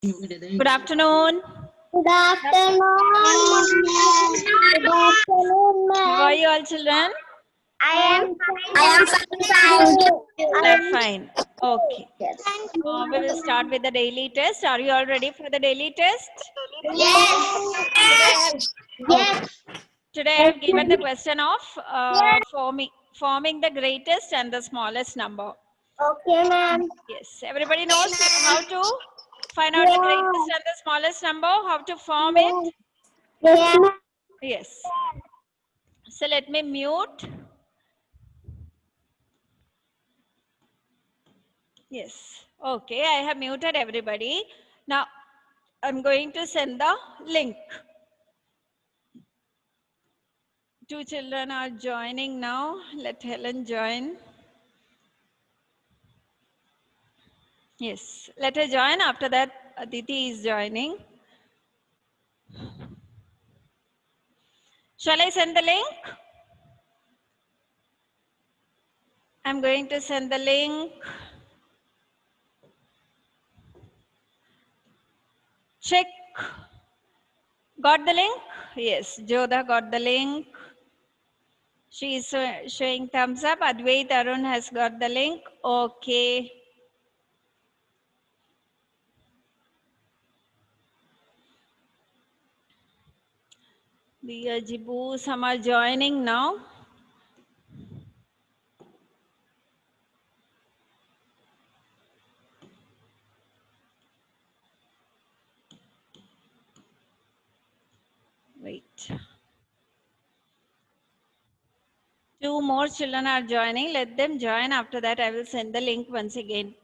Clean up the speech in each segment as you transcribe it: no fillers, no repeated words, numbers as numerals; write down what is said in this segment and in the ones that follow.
Good afternoon. Good afternoon, ma'am. Good afternoon, How are ma'am. you all children? I am fine. You are fine. Okay. Yes. We will start with the daily test. Are you all ready for the daily test? Yes. Okay. Yes. Today I have given the question of forming the greatest and the smallest number. Okay, ma'am. Yes. Everybody knows how to find out the Yeah. greatest and the smallest number, how to form it? Yes, ma'am. Yes. So let me mute. Yes. Okay, I have muted everybody. Now I'm going to send the link. Two children are joining now. Let Helen join. Yes, let her join. After that, Aditi is joining. Shall I send the link? I'm going to send the link. Check. Got the link? Yes, Jodha got the link. She is showing thumbs up. Advait Arun has got the link. Okay. Diya Jibu, some are joining now. Wait. Two more children are joining. Let them join. After that, I will send the link once again.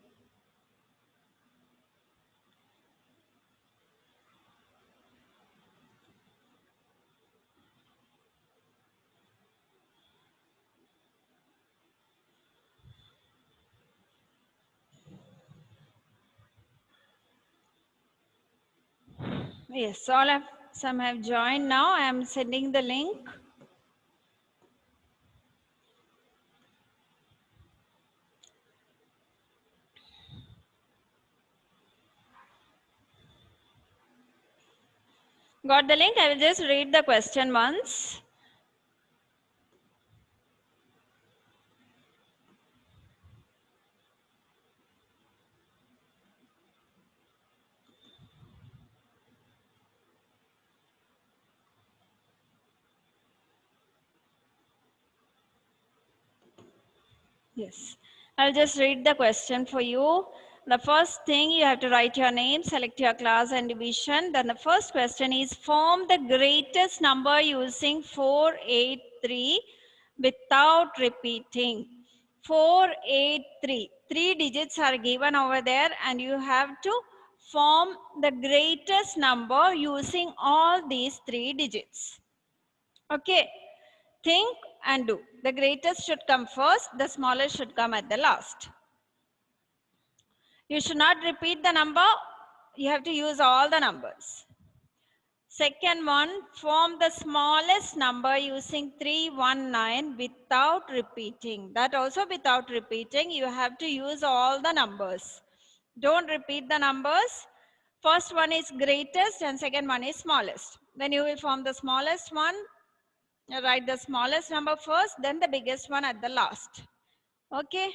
Yes, some have joined now. I am sending the link. Got the link? I will just read the question once. Yes, I'll just read the question for you. The first thing you have to write your name, select your class and division. Then the first question is form the greatest number using 483 without repeating. 483. 3 digits are given over there and you have to form the greatest number using all these 3 digits. Okay. Think and do. The greatest should come first, the smallest should come at the last. You should not repeat the number, you have to use all the numbers. Second one, form the smallest number using 319 without repeating. That also without repeating, you have to use all the numbers. Don't repeat the numbers. First one is greatest and second one is smallest. Then you will form the smallest one. Write the smallest number first, then the biggest one at the last. Okay,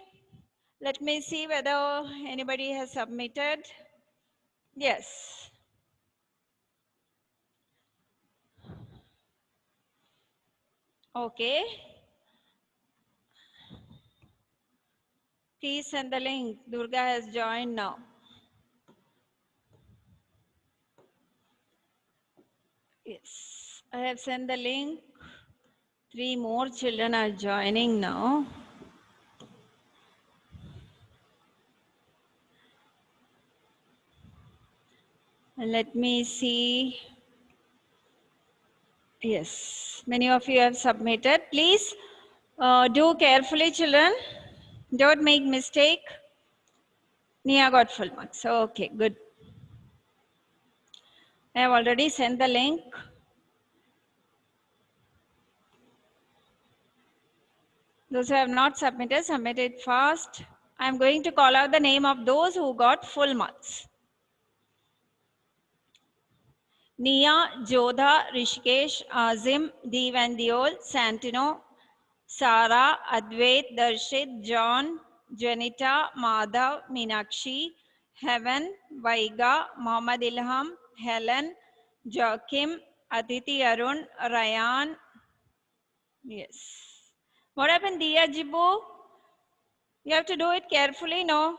let me see whether anybody has submitted. Yes. Okay. Please send the link. Durga has joined now. Yes, I have sent the link. 3 more children are joining now. And let me see. Yes, many of you have submitted. Please do carefully, children. Don't make mistake. Nia got full marks. Okay, good. I have already sent the link. Those who have not submitted, submit it fast. I am going to call out the name of those who got full marks. Nia, Jodha, Rishikesh, Azim, Dev and Diol, Santino, Sara, Advait, Darshit, John, Janita, Madhav, Meenakshi, Heaven, Vaiga, Mohammad Ilham, Helen, Joachim, Aditi Arun, Ryan. Yes. What happened, Dia Jibu? You have to do it carefully, no?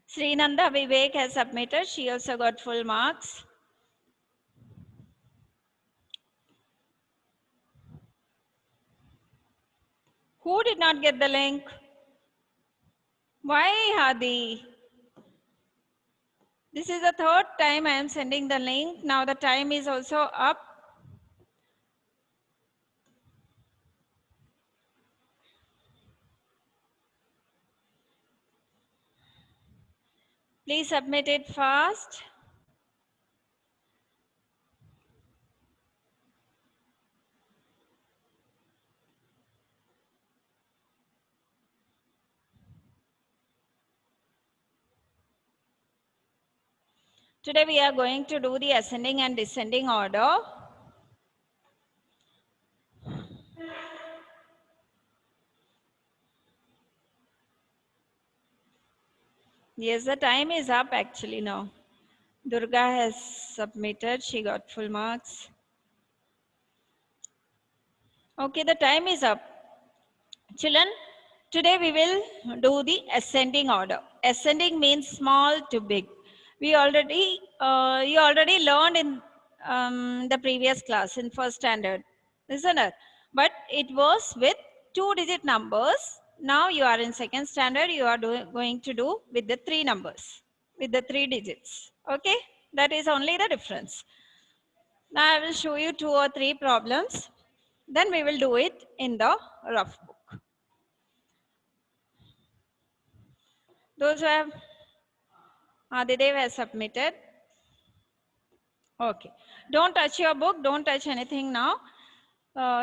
Srinanda Vivek has submitted. She also got full marks. Who did not get the link? Why, Hadi? This is the third time I am sending the link. Now the time is also up. Please submit it fast. Today we are going to do the ascending and descending order. Yes, the time is up actually now. Durga has submitted. She got full marks. Okay, the time is up. Children, today we will do the ascending order. Ascending means small to big. You already learned in the previous class in first standard, isn't it? But it was with 2-digit numbers. Now you are in second standard. You are going to do with the 3 numbers, with the 3 digits. Okay, that is only the difference. Now I will show you 2 or 3 problems. Then we will do it in the rough book. Those who have Adidev has submitted. Okay. Don't touch your book. Don't touch anything now.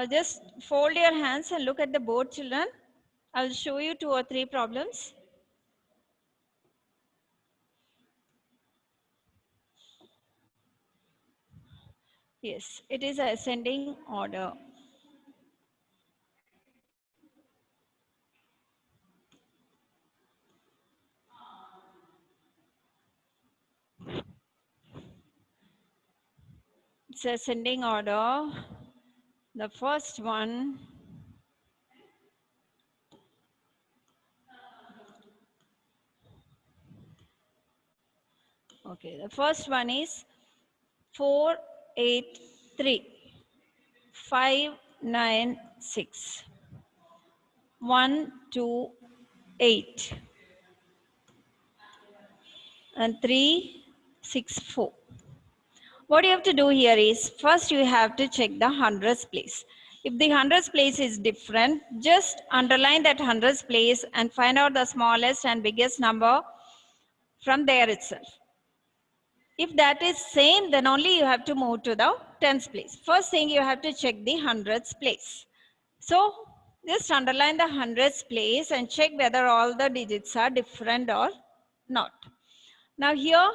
Just fold your hands and look at the board, children. I'll show you 2 or 3 problems. Yes, it is ascending order. It's ascending order. The first one. Okay, the first one is 4, 8, 3, 5, 9, 6, 1, 2, 8, and 3, 6, 4. What you have to do here is, first you have to check the hundreds place. If the hundreds place is different, just underline that hundreds place and find out the smallest and biggest number from there itself. If that is same, then only you have to move to the tens place. First thing you have to check the hundreds place. So just underline the hundreds place and check whether all the digits are different or not. Now here,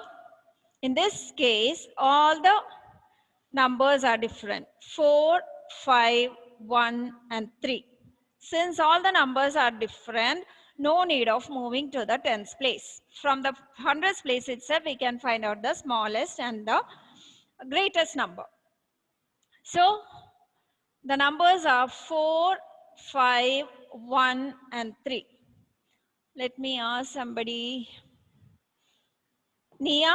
in this case, all the numbers are different. 4, 5, 1, and 3. Since all the numbers are different, no need of moving to the tens place. From the hundreds place itself, we can find out the smallest and the greatest number. So the numbers are 4, 5, 1, and 3. Let me ask somebody. Nia?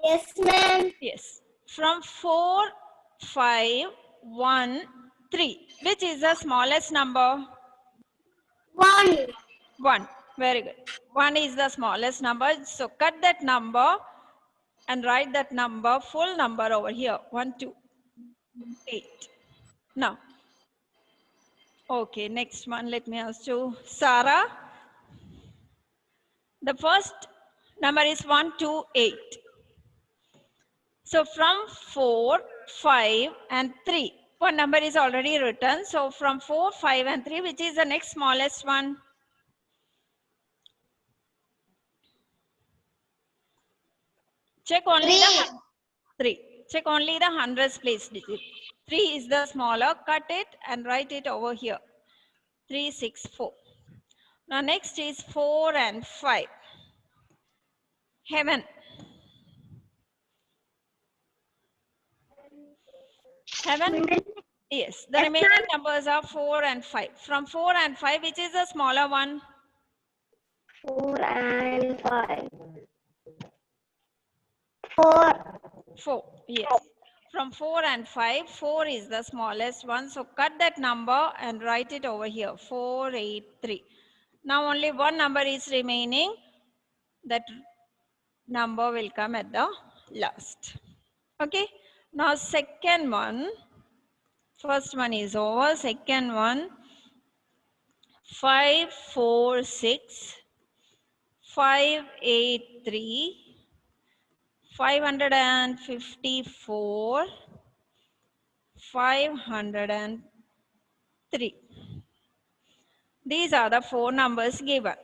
Yes, ma'am. Yes. From 4, 5, 1, 3. Which is the smallest number? 1. 1. Very good. 1 is the smallest number. So cut that number and write that number, full number over here. 1, 2, 8. Now. Okay, next one. Let me ask you. Sarah. The first number is 1, 2, 8. So from 4, 5, and 3. One number is already written. So from 4, 5, and 3, which is the next smallest one? Check only the 3. 3. Check only the hundreds place digit. 3 is the smaller. Cut it and write it over here. 364. Now next is 4 and 5. Heaven. Heaven? Yes. The Yes, remaining ma'am. numbers are 4 and 5. From 4 and 5, which is the smaller one? 4 and 5. 4. 4. Yes. From 4 and 5, 4 is the smallest one. So cut that number and write it over here. 483. Now only one number is remaining. That number will come at the last. Okay. Now second one. First one is over. Second one. 546. 583. 554. 503. These are the 4 numbers given.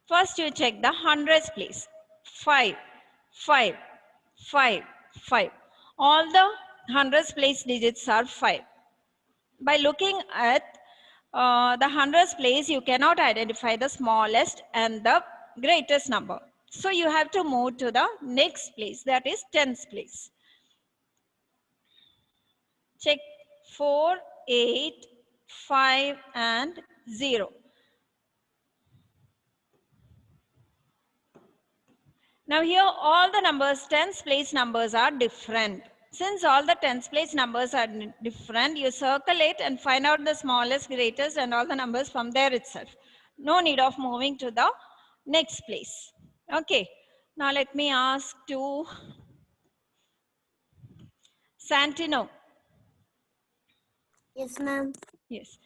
First you check the hundreds place. 5, 5, 5, 5. All the hundreds place digits are 5. By looking at the hundreds place, you cannot identify the smallest and the greatest number. So you have to move to the next place, that is tens place. Check 4, 8, 5 and 0. Now here all the numbers, tens place numbers are different. Since all the tens place numbers are different, you circle it and find out the smallest, greatest and all the numbers from there itself. No need of moving to the next place. Okay. Now let me ask to Santino. Yes, ma'am. Yes.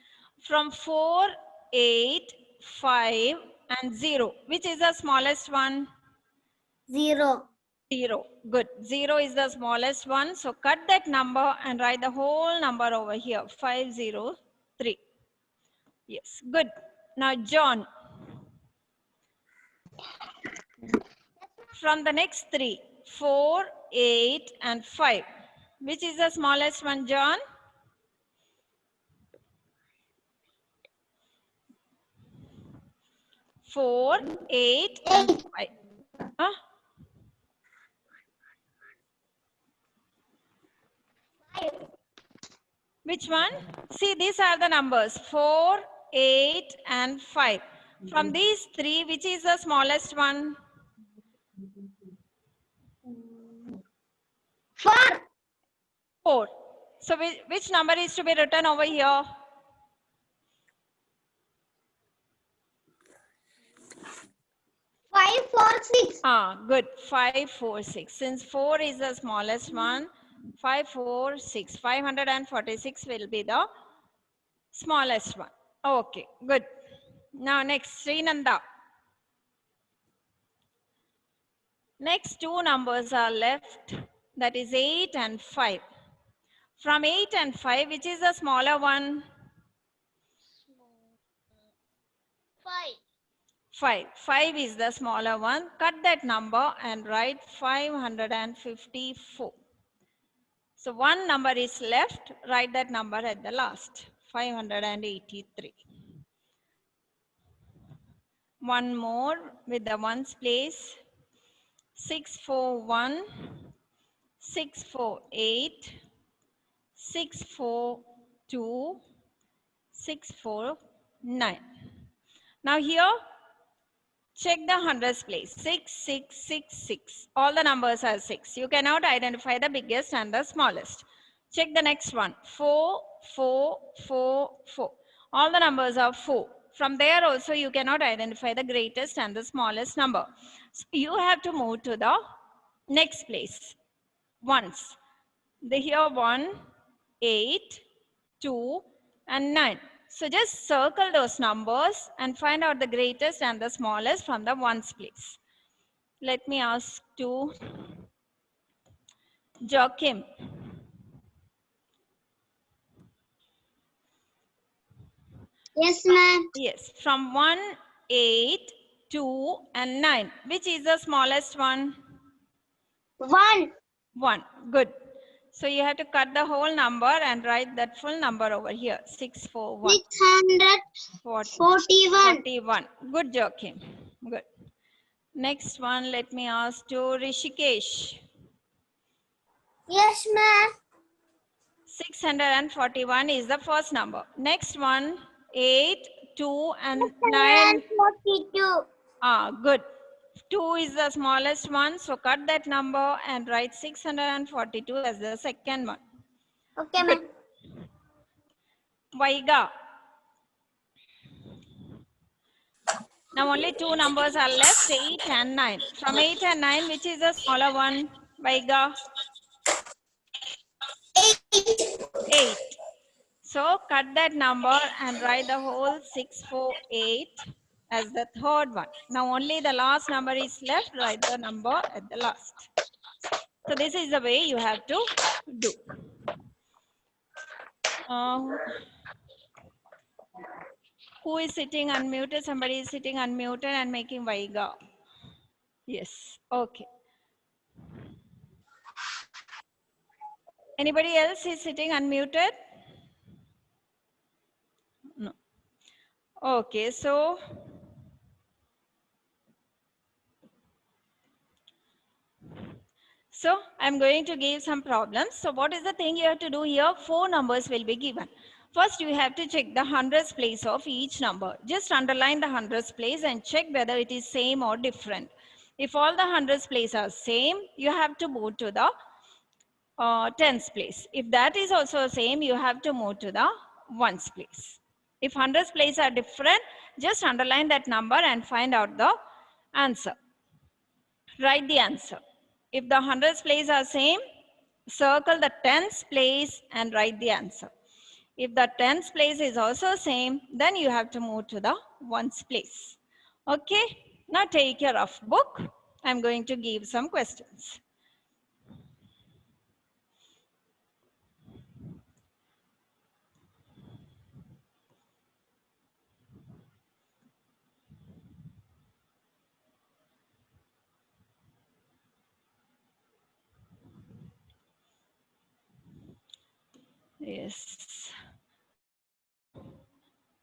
From 4, 8, 5 and 0. Which is the smallest one? 0. 0. Good. 0 is the smallest one. So cut that number and write the whole number over here. 503. Yes. Good. Now John. From the next 3. 4, 8 and 5. Which is the smallest one, John? 4, 8 and 5. Huh? 5. Which one? See, these are the numbers 4, 8 and 5. From these 3, which is the smallest one? 4. 4. So which number is to be written over here? 5, 4, 6. Good. 5, 4, 6. Since 4 is the smallest one, 5, 4, 6. 546 will be the smallest one. Okay, good. Now next, Srinanda. Next two numbers are left, that is 8 and 5. From 8 and 5, which is the smaller one? 5. 5. 5 is the smaller one. Cut that number and write 554. So one number is left. Write that number at the last. 583. One more with the ones place. 641, 648, 642, 649. Now here, check the hundreds place. 6, 6, 6, 6. All the numbers are 6. You cannot identify the biggest and the smallest. Check the next one. 4, 4, 4, 4. All the numbers are 4. From there also you cannot identify the greatest and the smallest number. So you have to move to the next place. Ones. Here 1, 8, 2 and 9. So just circle those numbers and find out the greatest and the smallest from the ones place. Let me ask to Joachim. Yes, ma'am. Yes, from 1, 8, 2 and 9. Which is the smallest one? 1. 1. Good. So you have to cut the whole number and write that full number over here. 641. 641. 41. Good job, Kim. Good. Next one, let me ask to Rishikesh. Yes, ma'am. 641 is the first number. Next one, 8, 2 and 9. 642. Good. 2 is the smallest one. So cut that number and write 642 as the second one. Okay, Good. ma'am. Vaiga. Now only two numbers are left, 8 and 9. From 8 and 9, which is the smaller one? Vaiga? 8. So cut that number and write the whole 648 as the third one. Now only the last number is left, write the number at the last. So this is the way you have to do. Who is sitting unmuted? Somebody is sitting unmuted and making Vaiga. Yes, okay. Anybody else is sitting unmuted? No. Okay, so I'm going to give some problems. So what is the thing you have to do here? 4 numbers will be given. First, you have to check the hundreds place of each number. Just underline the hundreds place and check whether it is same or different. If all the hundreds place are same, you have to move to the tens place. If that is also same, you have to move to the ones place. If hundreds place are different, just underline that number and find out the answer. Write the answer. If the hundreds place are same, circle the tens place and write the answer. If the tens place is also same, then you have to move to the ones place. Okay, now take your rough book. I'm going to give some questions. Yes.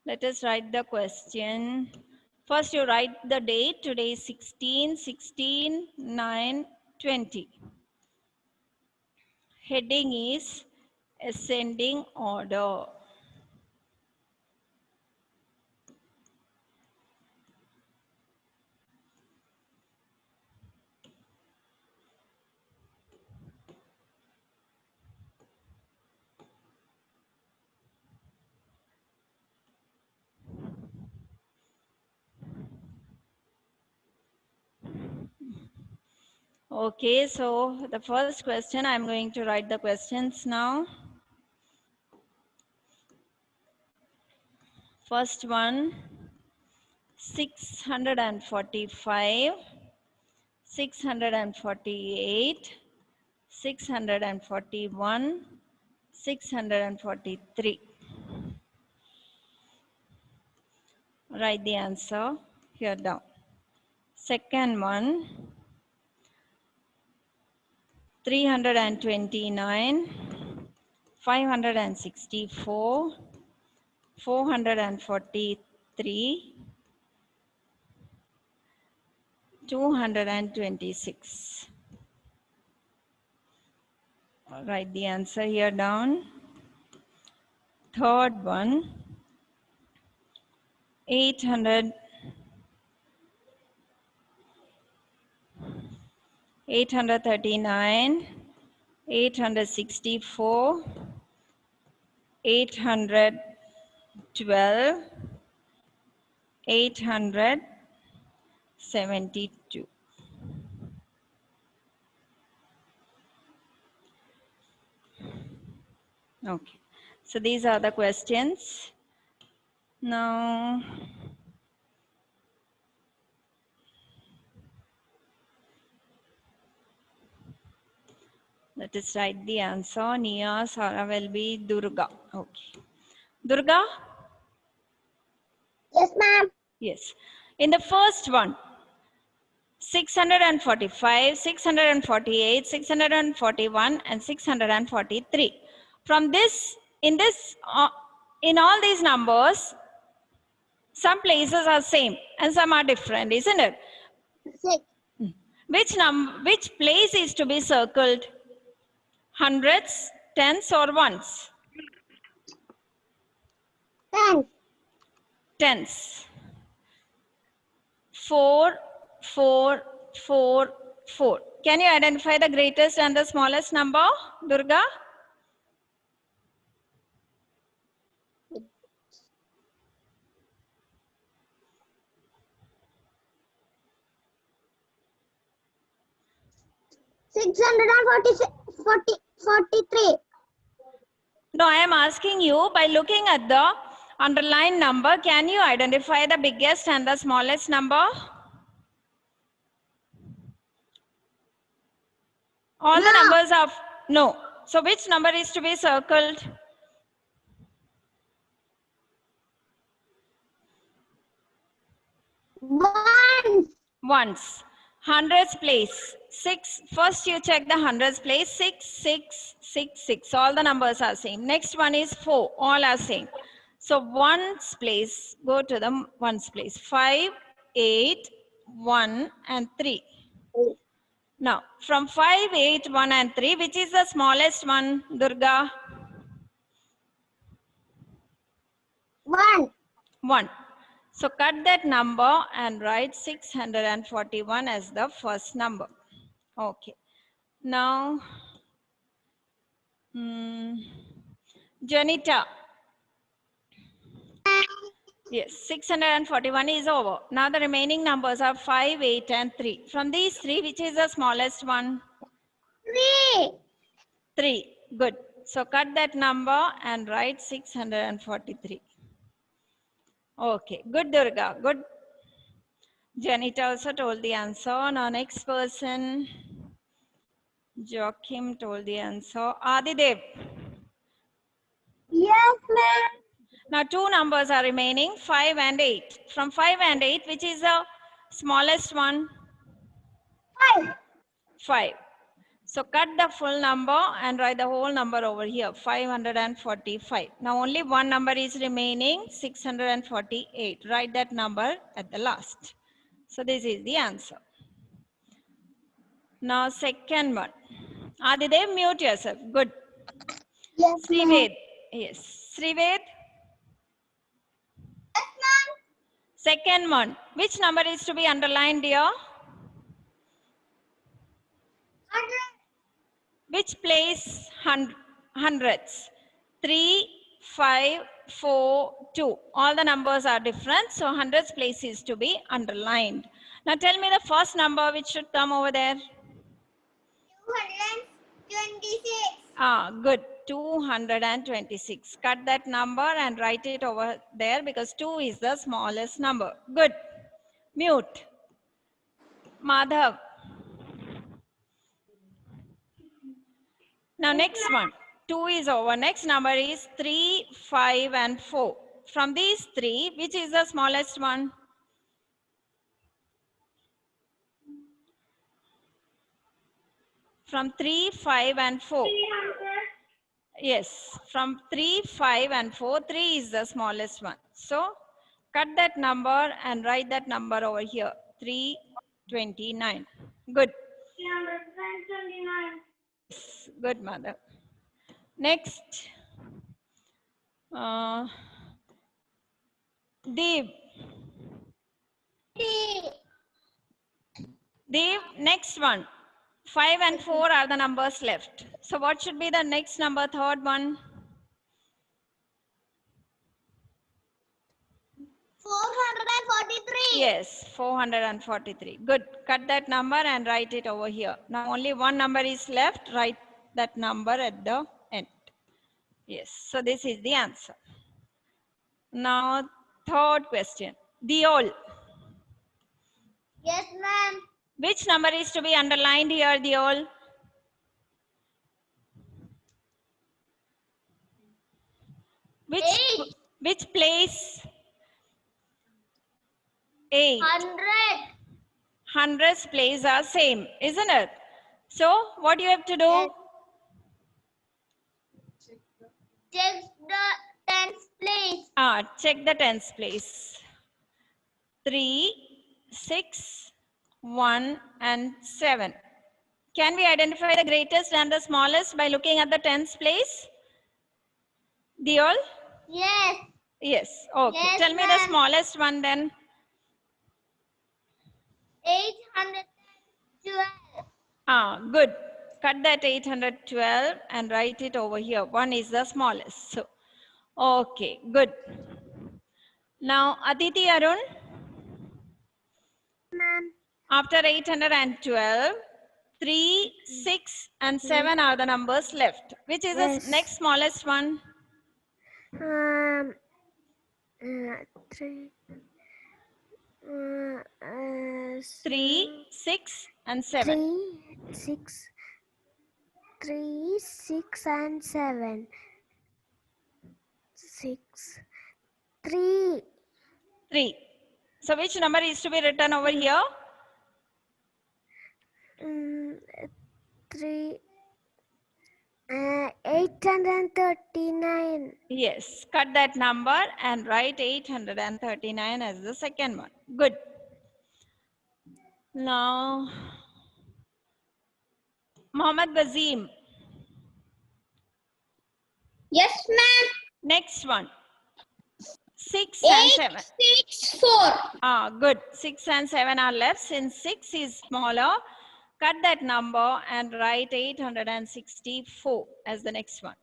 Let us write the question. First, you write the date. Today is 16, 16, 9, 20. Heading is ascending order. Okay, so the first question, I'm going to write the questions now. First one, 645, 648, 641, 643. Write the answer here down. Second one, 329, 564, 443, 226. Write the answer here down. Third one, 800, 839, 864, 812, 872. Okay, so these are the questions. Now, let us write the answer. Nia, Sarah will be Durga. Okay. Durga? Yes, ma'am. Yes. In the first one, 645, 648, 641, and 643. From this, in all these numbers, some places are same and some are different, isn't it? 6. Which place is to be circled? Hundreds, tens, or ones? 10. Tens. 4, 4, 4, 4. Can you identify the greatest and the smallest number, Durga? 643. No, I am asking you, by looking at the underlined number, can you identify the biggest and the smallest number? All the No. numbers are no. So which number is to be circled? 1. Ones. Hundreds place. 6. First you check the hundreds place. 6, 6, 6, 6. All the numbers are same. Next one is 4. All are same. So ones place. Go to the ones place. 5, 8, 1, and 3. Now, from 5, 8, 1, and 3, which is the smallest one, Durga? 1. 1. So, cut that number and write 641 as the first number. Okay. Now, Janita. Yes, 641 is over. Now, the remaining numbers are 5, 8, and 3. From these three, which is the smallest one? 3. 3. Good. So, cut that number and write 643. Okay, good Durga, good. Janita also told the answer. Now next person, Joachim told the answer. Adidev. Yes, ma'am. Now two numbers are remaining, 5 and 8. From 5 and 8, which is the smallest one? 5. 5. So cut the full number and write the whole number over here, 545. Now only one number is remaining, 648. Write that number at the last. So this is the answer. Now second one. Adidev, mute yourself. Good. Yes, ma'am. Srived. Yes. Srived. Yes, ma'am. Second one. Which number is to be underlined here? 100. Which place? Hundreds. 3, 5, 4, 2. All the numbers are different. So hundreds place is to be underlined. Now tell me the first number which should come over there. 226. Good. 226. Cut that number and write it over there because 2 is the smallest number. Good. Mute. Madhav. Now next one. 2 is over. Next number is 3, 5, and 4. From these three, which is the smallest one? From 3, 5, and 4. 300. Yes, from 3, 5, and 4, 3 is the smallest one. So, cut that number and write that number over here, 329. Good. 329. Yes, good, mother. Next, Dev. 3. Dev, next one. 5 and 4 are the numbers left. So, what should be the next number, third one? 443. Yes, 443. Good. Cut that number and write it over here. Now only one number is left. Write that number at the end. Yes, so this is the answer. Now, third question. Diol. Yes, ma'am. Which number is to be underlined here, Diol? Eight. Which place? 8. 100. hundreds place are same, isn't it? So what do you have to do? Yes. Check the tens place. Check the tens place. 3, 6, 1 and 7. Can we identify the greatest and the smallest by looking at the tens place? Diol? Yes. Yes. Okay. Yes, Tell me the ma'am. smallest one then. 812. Good. Cut that 812 and write it over here. 1 is the smallest. So, okay, good. Now, Aditi Arun, Ma'am. after 812, 3, 6 and 7 are the numbers left. Which is the Yes. next smallest one? 3. 3, 6 and 7. 6. 3, 6 and 7. 6. 3. 3. So, which number is to be written over here? 3. 839. Yes, cut that number and write 839 as the second one. Good. Now, Mohammad Bazim. Yes, ma'am. Next one. 6 and 7. 864. Good. 6 and 7 are left. Since 6 is smaller, cut that number and write 864 as the next one.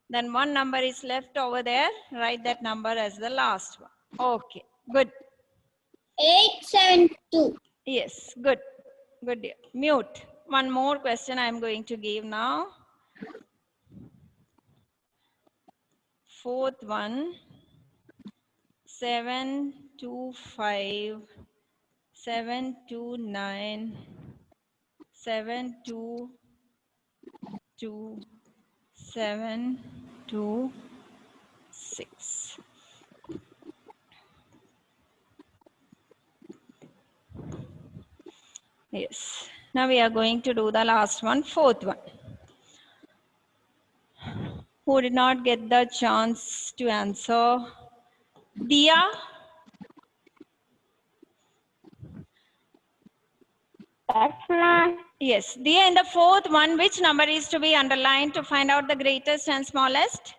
Then one number is left over there. Write that number as the last one. Okay. Good. 872. Yes. Good. Good. Dear. Mute. One more question I am going to give now. Fourth one. 725, 729, 722, 726. Yes. Now we are going to do the last one, fourth one. Who did not get the chance to answer? Dia? Yes. Dia, in the fourth one, which number is to be underlined to find out the greatest and smallest?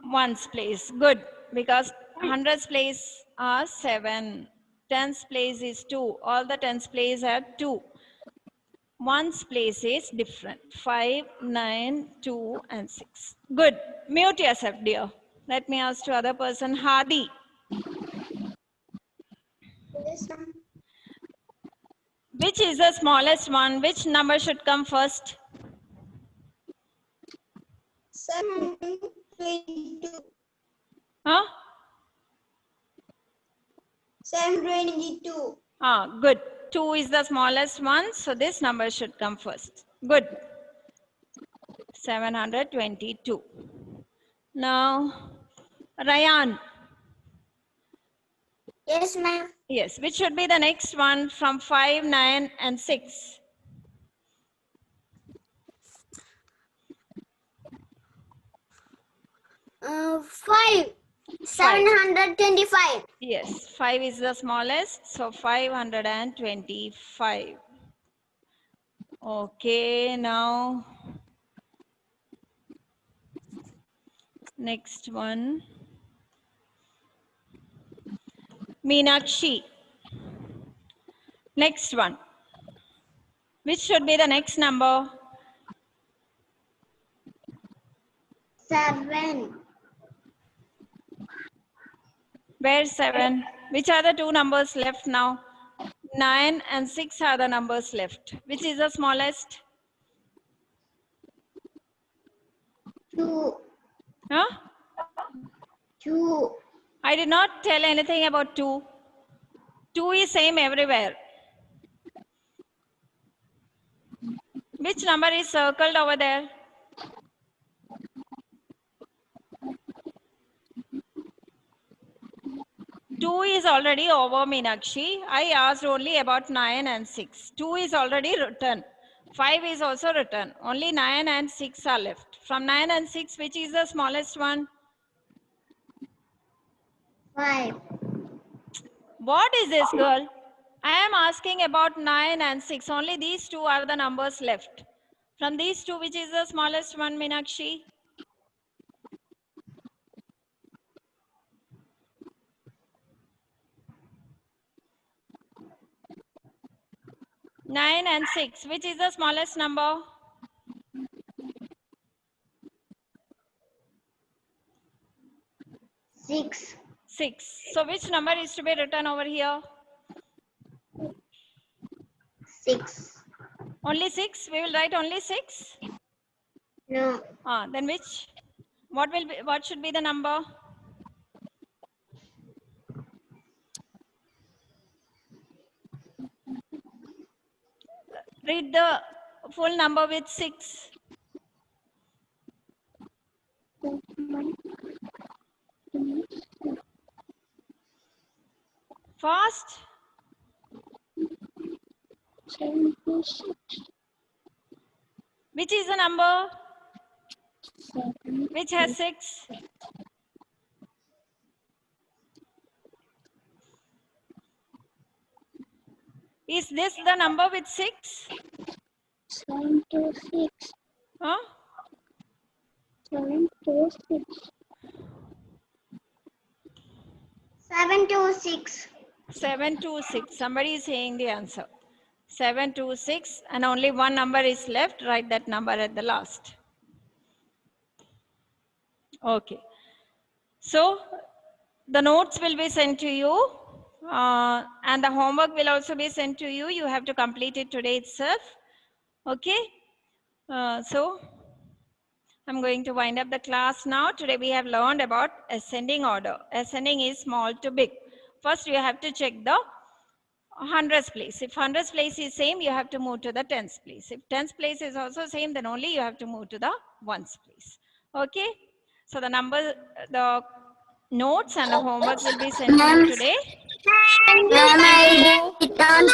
Ones place. Good. Because hundreds place are 7. Tens place is 2. All the tens place are 2. Ones place is different. 5, 9, 2 and 6. Good. Mute yourself, dear. Let me ask to other person. Hadi. Yes, ma'am. Which is the smallest one? Which number should come first? 722. Huh? 722. Good. 2 is the smallest one. So this number should come first. Good. 722. Now, Ryan. Yes, ma'am. Yes, which should be the next one from 5, 9 and 6? 5. 725. Yes, 5 is the smallest, so 525. Okay, now next one. Meenakshi. Next one. Which should be the next number? 7. Where's 7? Which are the two numbers left now? 9 and 6 are the numbers left. Which is the smallest? 2. Huh? 2. I did not tell anything about 2. 2 is same everywhere. Which number is circled over there? 2 is already over, Meenakshi. I asked only about 9 and 6. 2 is already written. 5 is also written. Only 9 and 6 are left. From 9 and 6, which is the smallest one? 5. What is this, girl? I am asking about 9 and 6. Only these two are the numbers left. From these two, which is the smallest one, Meenakshi? 9 and 6. Which is the smallest number? 6. 6. So which number is to be written over here? 6. Only 6? We will write only 6? No. Then which? What should be the number? Read the full number with 6. Fast. 76. Which is the number 7. which has 6? Is this the number with 6? 76. Huh? 726. 726. 726. Somebody is saying the answer. 726, and only one number is left. Write that number at the last. Okay. So the notes will be sent to you, and the homework will also be sent to you. You have to complete it today itself. Okay. So I'm going to wind up the class now. Today we have learned about ascending order. Ascending is small to big. First you have to check the hundreds place. If hundreds place is same, you have to move to the tens place. If tens place is also same, then only you have to move to the ones place. Okay. So the notes and the homework will be sent to you today. Ma'am, I did Then